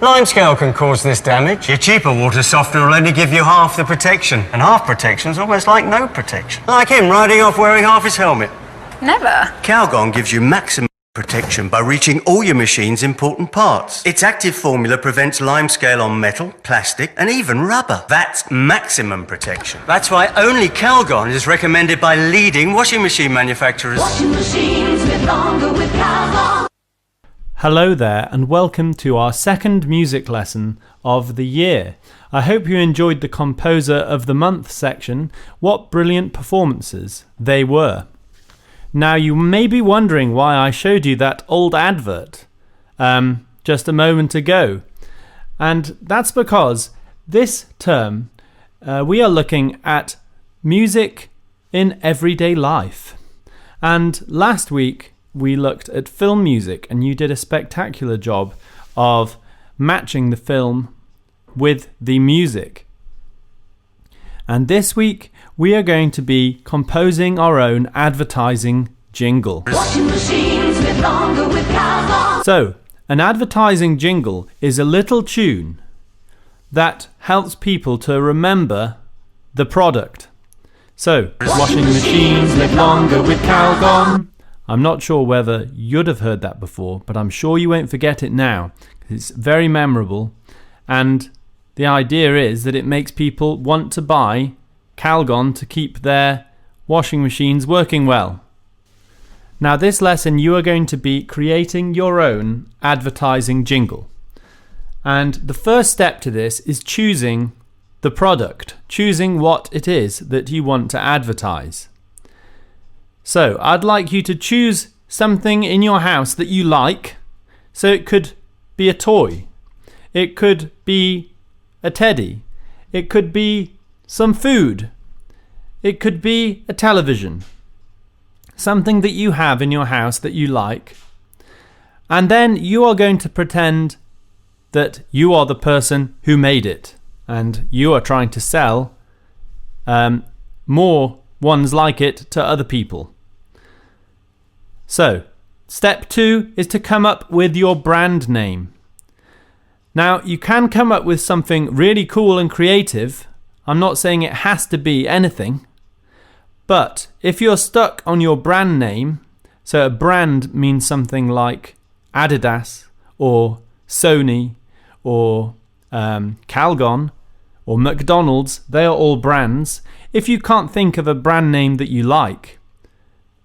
Limescale can cause this damage. Your cheaper water softener will only give you half the protection. And half protection's almost like no protection. Like him riding off wearing half his helmet. Never. Calgon gives you maximum protection by reaching all your machine's important parts. Its active formula prevents limescale on metal, plastic, and even rubber. That's maximum protection. That's why only Calgon is recommended by leading washing machine manufacturers. Washing machines live longer with Calgon. Hello there, and welcome to our second music lesson of the year. I hope you enjoyed the Composer of the Month section. What brilliant performances they were. Now you may be wondering why I showed you that old advert just a moment ago. And that's because this term we are looking at music in everyday life. And last week we looked at film music, and you did a spectacular job of matching the film with the music. And this week we are going to be composing our own advertising jingle. Washing machines live longer with Calgon. So, an advertising jingle is a little tune that helps people to remember the product. So, washing machines live longer with Calgon. I'm not sure whether you'd have heard that before, but I'm sure you won't forget it now. It's very memorable, and the idea is that it makes people want to buy Calgon to keep their washing machines working well. Now this lesson you are going to be creating your own advertising jingle. And the first step to this is choosing the product, choosing what it is that you want to advertise. So I'd like you to choose something in your house that you like. So it could be a toy, it could be a teddy, it could be some food, it could be a television, something that you have in your house that you like, and then you are going to pretend that you are the person who made it and you are trying to sell more ones like it to other people. So, step 2 is to come up with your brand name. Now, you can come up with something really cool and creative. I'm not saying it has to be anything. But if you're stuck on your brand name, so a brand means something like Adidas or Sony or Calgon or McDonald's, they are all brands. If you can't think of a brand name that you like,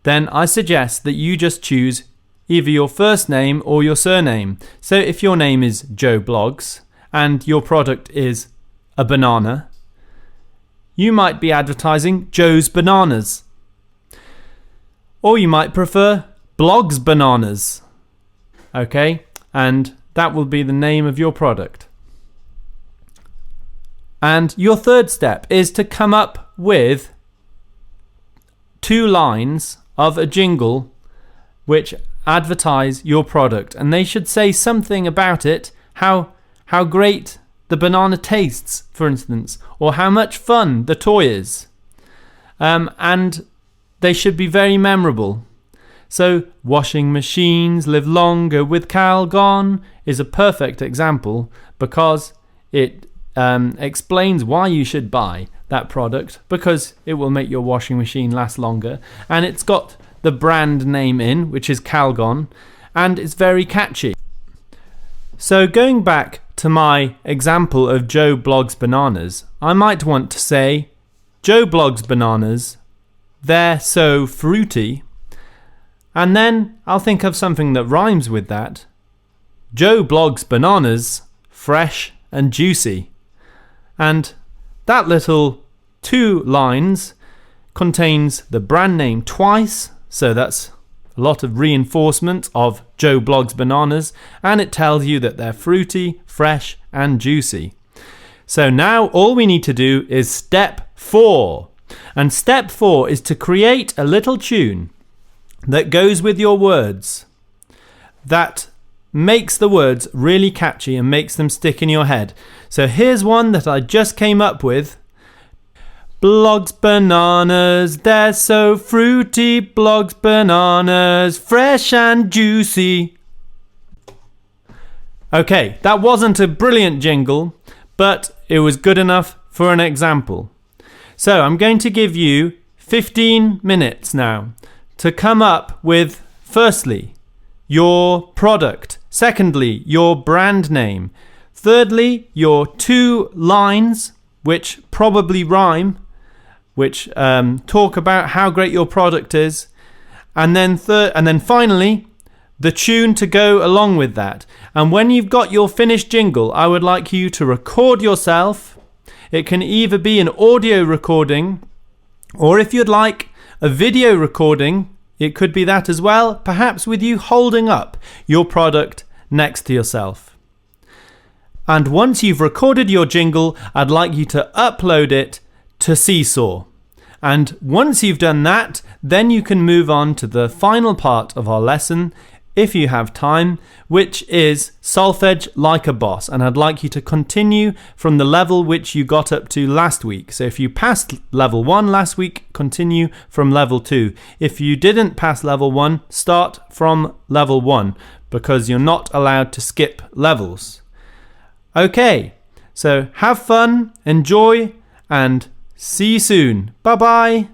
then I suggest that you just choose either your first name or your surname. So if your name is Joe Bloggs and your product is a banana, you might be advertising Joe's Bananas. Or you might prefer Bloggs Bananas. Okay? And that will be the name of your product. And your third step is to come up with 2 lines of a jingle which advertise your product, and they should say something about it, how great the banana tastes, for instance, or how much fun the toy is, and they should be very memorable. So washing machines live longer with Calgon is a perfect example because it explains why you should buy that product, because it will make your washing machine last longer, and it's got the brand name in, which is Calgon, and it's very catchy. So going back to my example of Joe Bloggs Bananas, I might want to say, Joe Bloggs Bananas, they're so fruity, and then I'll think of something that rhymes with that. Joe Bloggs Bananas, fresh and juicy. And that little 2 lines contains the brand name twice, so that's a lot of reinforcement of Joe Bloggs Bananas, and it tells you that they're fruity, fresh, and juicy. So now all we need to do is step 4. And step 4 is to create a little tune that goes with your words, that makes the words really catchy and makes them stick in your head. So here's one that I just came up with. Bloggs Bananas, they're so fruity. Bloggs Bananas, fresh and juicy. Okay, that wasn't a brilliant jingle, but it was good enough for an example. So I'm going to give you 15 minutes now to come up with, firstly, your product. Secondly, your brand name. Thirdly, your 2 lines, which probably rhyme, which talk about how great your product is. And then finally, the tune to go along with that. And when you've got your finished jingle, I would like you to record yourself. It can either be an audio recording, or if you'd like, a video recording. It could be that as well, perhaps with you holding up your product next to yourself. And once you've recorded your jingle, I'd like you to upload it to Seesaw. And once you've done that, then you can move on to the final part of our lesson, if you have time, which is solfege like a boss. And I'd like you to continue from the level which you got up to last week. So if you passed level 1 last week, continue from level 2. If you didn't pass level 1, start from level 1, because you're not allowed to skip levels. Okay, so have fun, enjoy, and see you soon. Bye-bye.